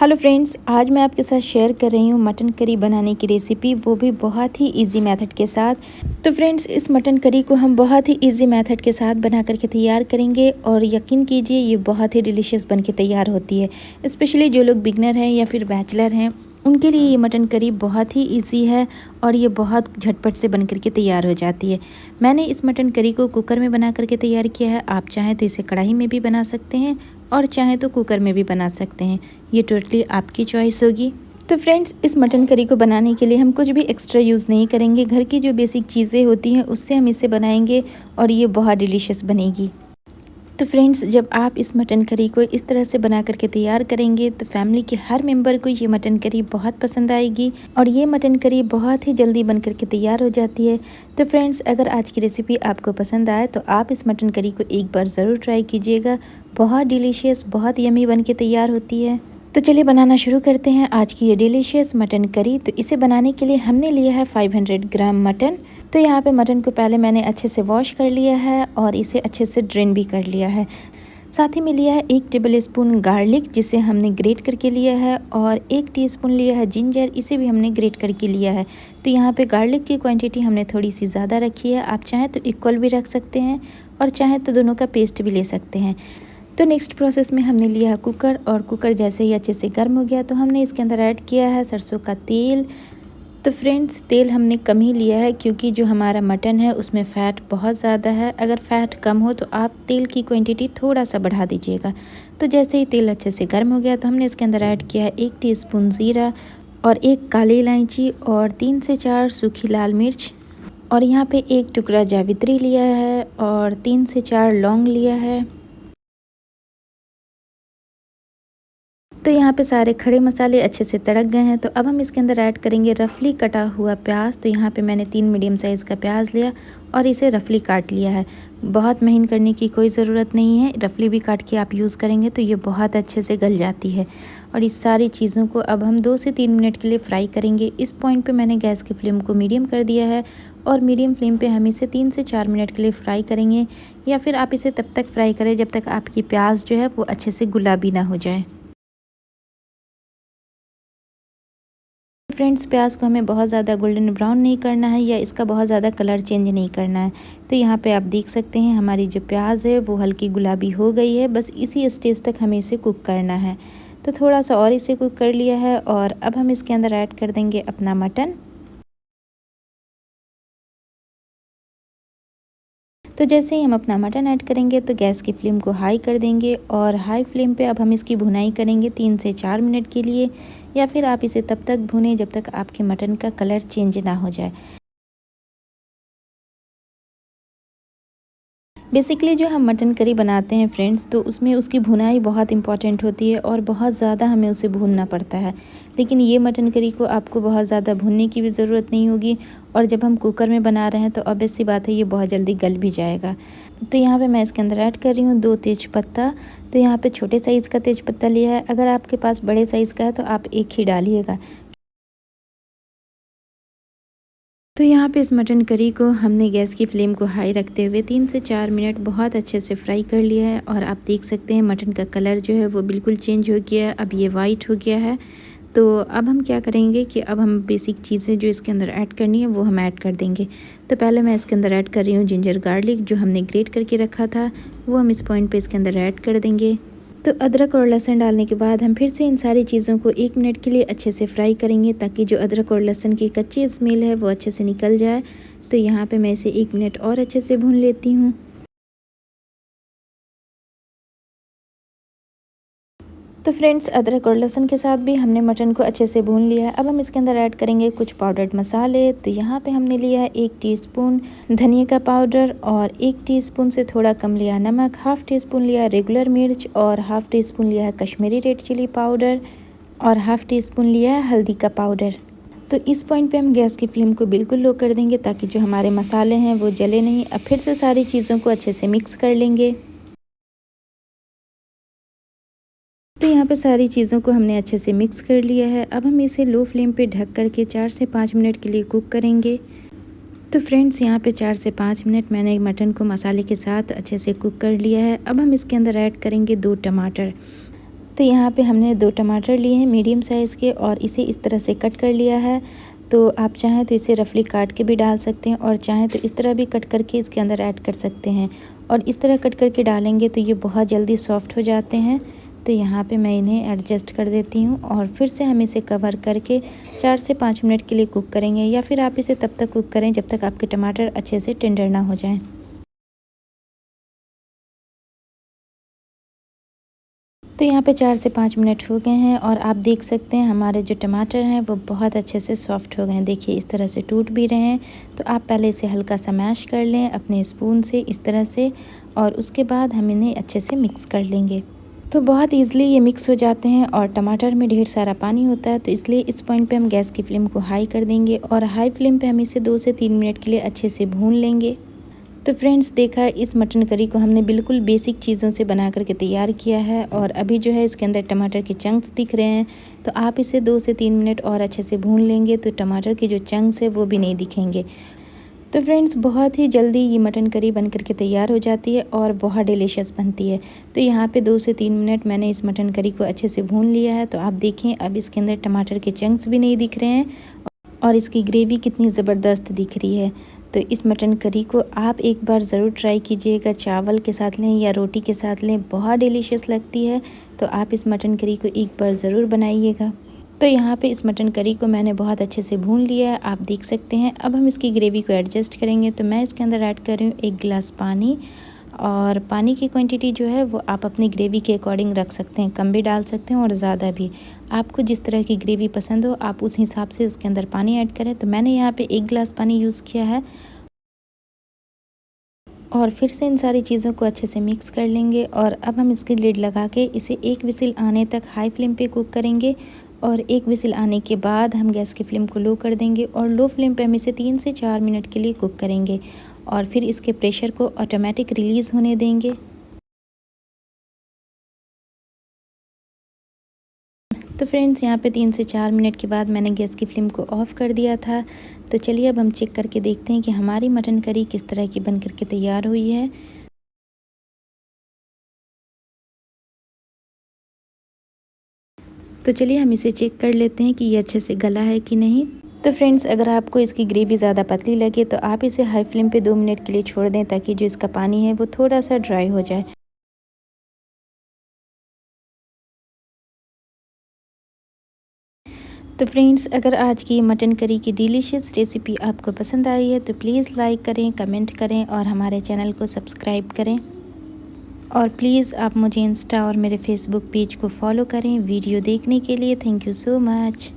Hello friends, आज मैं आपके साथ शेयर कर रही हूँ मटन करी बनाने की रेसिपी, वो भी बहुत ही इजी मेथड के साथ। तो फ्रेंड्स, इस मटन करी को हम बहुत ही इजी मेथड के साथ बना करके तैयार करेंगे और यकीन कीजिए ये बहुत ही डिलीशियस बन के तैयार होती है। स्पेशली जो लोग बिगनर हैं या फिर बैचलर हैं, उनके लिए ये मटन करी बहुत ही इजी है और ये बहुत झटपट से बन करके तैयार हो जाती है। मैंने इस मटन करी को कुकर में बना करके तैयार किया है। आप चाहें तो इसे कढ़ाई में भी बना सकते हैं और चाहें तो कुकर में भी बना सकते हैं। ये टोटली आपकी चॉइस होगी। तो फ्रेंड्स, इस मटन करी को बनाने के लिए हम कुछ भी एक्स्ट्रा यूज़ नहीं करेंगे। घर की जो बेसिक चीज़ें होती हैं उससे हम इसे बनाएंगे और ये बहुत डिलीशियस बनेगी। तो फ्रेंड्स, जब आप इस मटन करी को इस तरह से बना करके तैयार करेंगे तो फैमिली के हर मेंबर को ये मटन करी बहुत पसंद आएगी और ये मटन करी बहुत ही जल्दी बन करके तैयार हो जाती है। तो फ्रेंड्स, अगर आज की रेसिपी आपको पसंद आए तो आप इस मटन करी को एक बार ज़रूर ट्राई कीजिएगा। बहुत डिलीशियस, बहुत यमी बन के तैयार होती है। तो चलिए बनाना शुरू करते हैं आज की ये डिलीशियस मटन करी। तो इसे बनाने के लिए हमने लिया है 500 ग्राम मटन। तो यहाँ पे मटन को पहले मैंने अच्छे से वॉश कर लिया है और इसे अच्छे से ड्रेन भी कर लिया है। साथ ही में लिया है 1 टेबल स्पून गार्लिक, जिसे हमने ग्रेट करके लिया है, और 1 टीस्पून लिया है जिंजर, इसे भी हमने ग्रेट करके लिया है। तो यहाँ पे गार्लिक की क्वांटिटी हमने थोड़ी सी ज़्यादा रखी है। आप चाहें तो इक्वल भी रख सकते हैं और चाहें तो दोनों का पेस्ट भी ले सकते हैं। तो नेक्स्ट प्रोसेस में हमने लिया है कुकर, और कुकर जैसे ही अच्छे से गर्म हो गया तो हमने इसके अंदर ऐड किया है सरसों का तेल। तो फ्रेंड्स, तेल हमने कम ही लिया है क्योंकि जो हमारा मटन है उसमें फ़ैट बहुत ज़्यादा है। अगर फ़ैट कम हो तो आप तेल की क्वांटिटी थोड़ा सा बढ़ा दीजिएगा। तो जैसे ही तेल अच्छे से गर्म हो गया तो हमने इसके अंदर ऐड किया है 1 टीस्पून ज़ीरा और 1 काली इलायची और 3 से 4 सूखी लाल मिर्च, और यहाँ पे 1 टुकड़ा जावित्री लिया है और 3 से 4 लौंग लिया है। तो यहाँ पे सारे खड़े मसाले अच्छे से तड़क गए हैं। तो अब हम इसके अंदर ऐड करेंगे रफली कटा हुआ प्याज। तो यहाँ पे मैंने 3 मीडियम साइज़ का प्याज लिया और इसे रफली काट लिया है। बहुत महीन करने की कोई ज़रूरत नहीं है, रफली भी काट के आप यूज़ करेंगे तो ये बहुत अच्छे से गल जाती है। और इस सारी चीज़ों को अब हम 2 से 3 मिनट के लिए फ्राई करेंगे। इस पॉइंट पर मैंने गैस की फ्लेम को मीडियम कर दिया है और मीडियम फ्लेम पर हम इसे 3 से 4 मिनट के लिए फ्राई करेंगे, या फिर आप इसे तब तक फ्राई करें जब तक आपकी प्याज जो है वो अच्छे से गुलाबी ना हो जाए। फ्रेंड्स, प्याज को हमें बहुत ज़्यादा गोल्डन ब्राउन नहीं करना है या इसका बहुत ज़्यादा कलर चेंज नहीं करना है। तो यहाँ पे आप देख सकते हैं हमारी जो प्याज है वो हल्की गुलाबी हो गई है। बस इसी स्टेज तक हमें इसे कुक करना है। तो थोड़ा सा और इसे कुक कर लिया है और अब हम इसके अंदर ऐड कर देंगे अपना मटन। तो जैसे ही हम अपना मटन ऐड करेंगे तो गैस की फ्लेम को हाई कर देंगे और हाई फ्लेम पे अब हम इसकी भुनाई करेंगे 3 से 4 मिनट के लिए, या फिर आप इसे तब तक भुनें जब तक आपके मटन का कलर चेंज ना हो जाए। बेसिकली जो हम मटन करी बनाते हैं फ्रेंड्स, तो उसमें उसकी भुनाई बहुत इंपॉर्टेंट होती है और बहुत ज़्यादा हमें उसे भूनना पड़ता है। लेकिन ये मटन करी को आपको बहुत ज़्यादा भूनने की भी ज़रूरत नहीं होगी, और जब हम कुकर में बना रहे हैं तो ऑब्वियस सी बात है ये बहुत जल्दी गल भी जाएगा। तो यहाँ पे मैं इसके अंदर ऐड कर रही हूँ 2 तेज़पत्ता। तो यहाँ पे छोटे साइज़ का तेज़पत्ता लिया है, अगर आपके पास बड़े साइज़ का है तो आप एक ही डालिएगा। तो यहाँ पे इस मटन करी को हमने गैस की फ्लेम को हाई रखते हुए 3 से 4 मिनट बहुत अच्छे से फ्राई कर लिया है, और आप देख सकते हैं मटन का कलर जो है वो बिल्कुल चेंज हो गया है, अब ये वाइट हो गया है। तो अब हम क्या करेंगे कि अब हम बेसिक चीज़ें जो इसके अंदर ऐड करनी है वो हम ऐड कर देंगे। तो पहले मैं इसके अंदर ऐड कर रही हूँ जिंजर गार्लिक, जो हमने ग्रेट करके रखा था वो हम इस पॉइंट पर इसके अंदर ऐड कर देंगे। तो अदरक और लहसुन डालने के बाद हम फिर से इन सारी चीज़ों को 1 मिनट के लिए अच्छे से फ्राई करेंगे, ताकि जो अदरक और लहसुन की कच्ची स्मेल है वो अच्छे से निकल जाए। तो यहाँ पे मैं इसे 1 मिनट और अच्छे से भून लेती हूँ। तो फ्रेंड्स, अदरक और लहसुन के साथ भी हमने मटन को अच्छे से भून लिया है। अब हम इसके अंदर ऐड करेंगे कुछ पाउडर्ड मसाले। तो यहाँ पे हमने लिया है 1 टीस्पून धनिया का पाउडर और 1 टीस्पून से थोड़ा कम लिया नमक, हाफ़ टी स्पून लिया रेगुलर मिर्च और हाफ़ टी स्पून लिया है कश्मीरी रेड चिली पाउडर और हाफ़ टी स्पून लिया है हल्दी का पाउडर। तो इस पॉइंट पे हम गैस की फ्लेम को बिल्कुल लो कर देंगे, ताकि जो हमारे मसाले हैं वो जले नहीं। अब फिर से सारी चीज़ों को अच्छे से मिक्स कर लेंगे। तो यहाँ पे सारी चीज़ों को हमने अच्छे से मिक्स कर लिया है। अब हम इसे लो फ्लेम पे ढक कर के 4 से 5 मिनट के लिए कुक करेंगे। तो फ्रेंड्स, यहाँ पे 4 से 5 मिनट मैंने मटन को मसाले के साथ अच्छे से कुक कर लिया है। अब हम इसके अंदर ऐड करेंगे 2 टमाटर। तो यहाँ पे हमने 2 टमाटर लिए हैं मीडियम साइज़ के और इसे इस तरह से कट कर लिया है। तो आप चाहें तो इसे रफली काट के भी डाल सकते हैं और चाहें तो इस तरह भी कट करके इसके अंदर ऐड कर सकते हैं। और इस तरह कट करके डालेंगे तो ये बहुत जल्दी सॉफ्ट हो जाते हैं। तो यहाँ पे मैं इन्हें एडजस्ट कर देती हूँ और फिर से हम इसे कवर करके 4 से 5 मिनट के लिए कुक करेंगे, या फिर आप इसे तब तक कुक करें जब तक आपके टमाटर अच्छे से टेंडर ना हो जाएं। तो यहाँ पे 4 से 5 मिनट हो गए हैं और आप देख सकते हैं हमारे जो टमाटर हैं वो बहुत अच्छे से सॉफ़्ट हो गए हैं। देखिए इस तरह से टूट भी रहे हैं। तो आप पहले इसे हल्का सा मैश कर लें अपने स्पून से इस तरह से, और उसके बाद हम इन्हें अच्छे से मिक्स कर लेंगे। तो बहुत ईज़िली ये मिक्स हो जाते हैं और टमाटर में ढेर सारा पानी होता है, तो इसलिए इस पॉइंट पे हम गैस की फ्लेम को हाई कर देंगे और हाई फ्लेम पे हम इसे 2 से 3 मिनट के लिए अच्छे से भून लेंगे। तो फ्रेंड्स देखा, इस मटन करी को हमने बिल्कुल बेसिक चीज़ों से बना करके तैयार किया है और अभी जो है इसके अंदर टमाटर के चंक्स दिख रहे हैं। तो आप इसे 2 से 3 मिनट और अच्छे से भून लेंगे तो टमाटर के जो चंक्स है वो भी नहीं दिखेंगे। तो फ्रेंड्स बहुत ही जल्दी ये मटन करी बन करके तैयार हो जाती है और बहुत डिलीशियस बनती है। तो यहाँ पे 2 से 3 मिनट मैंने इस मटन करी को अच्छे से भून लिया है। तो आप देखें अब इसके अंदर टमाटर के चंक्स भी नहीं दिख रहे हैं और इसकी ग्रेवी कितनी ज़बरदस्त दिख रही है। तो इस मटन करी को आप एक बार ज़रूर ट्राई कीजिएगा, चावल के साथ लें या रोटी के साथ लें, बहुत डिलीशियस लगती है। तो आप इस मटन करी को एक बार ज़रूर बनाइएगा। तो यहाँ पे इस मटन करी को मैंने बहुत अच्छे से भून लिया है, आप देख सकते हैं। अब हम इसकी ग्रेवी को एडजस्ट करेंगे। तो मैं इसके अंदर ऐड कर रही हूँ 1 गिलास पानी, और पानी की क्वांटिटी जो है वो आप अपनी ग्रेवी के अकॉर्डिंग रख सकते हैं, कम भी डाल सकते हैं और ज़्यादा भी। आपको जिस तरह की ग्रेवी पसंद हो आप उस हिसाब से इसके अंदर पानी ऐड करें। तो मैंने यहाँ पे 1 गिलास पानी यूज़ किया है और फिर से इन सारी चीज़ों को अच्छे से मिक्स कर लेंगे। और अब हम इसकी लिड लगा के इसे 1 विसिल आने तक हाई फ्लेम पे कुक करेंगे और 1 विसिल आने के बाद हम गैस की फ्लेम को लो कर देंगे और लो फ्लेम पे हम इसे 3 से 4 मिनट के लिए कुक करेंगे और फिर इसके प्रेशर को ऑटोमेटिक रिलीज़ होने देंगे। तो फ्रेंड्स यहाँ पे 3 से 4 मिनट के बाद मैंने गैस की फ्लेम को ऑफ़ कर दिया था। तो चलिए अब हम चेक करके देखते हैं कि हमारी मटन करी किस तरह की बन कर के तैयार हुई है। तो चलिए हम इसे चेक कर लेते हैं कि ये अच्छे से गला है कि नहीं। तो फ्रेंड्स अगर आपको इसकी ग्रेवी ज़्यादा पतली लगे तो आप इसे हाई फ्लेम पे 2 मिनट के लिए छोड़ दें ताकि जो इसका पानी है वो थोड़ा सा ड्राई हो जाए। तो फ्रेंड्स अगर आज की मटन करी की डिलीशियस रेसिपी आपको पसंद आई है तो प्लीज़ लाइक करें, कमेंट करें और हमारे चैनल को सब्सक्राइब करें। और प्लीज़ आप मुझे इंस्टा और मेरे फेसबुक पेज को फॉलो करें। वीडियो देखने के लिए थैंक यू सो मच।